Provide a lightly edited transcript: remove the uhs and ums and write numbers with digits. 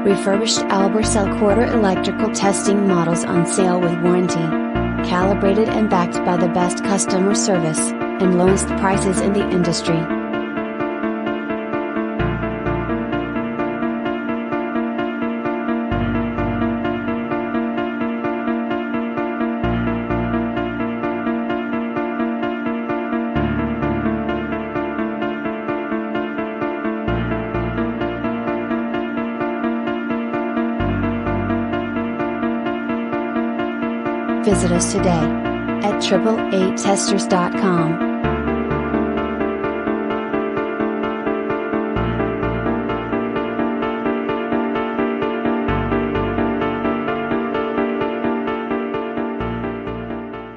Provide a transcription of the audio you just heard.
Refurbished AlberCorp Cellcorder electrical testing models on sale with warranty. Calibrated and backed by the best customer service, and lowest prices in the industry. Visit us today at AAAATesters.com.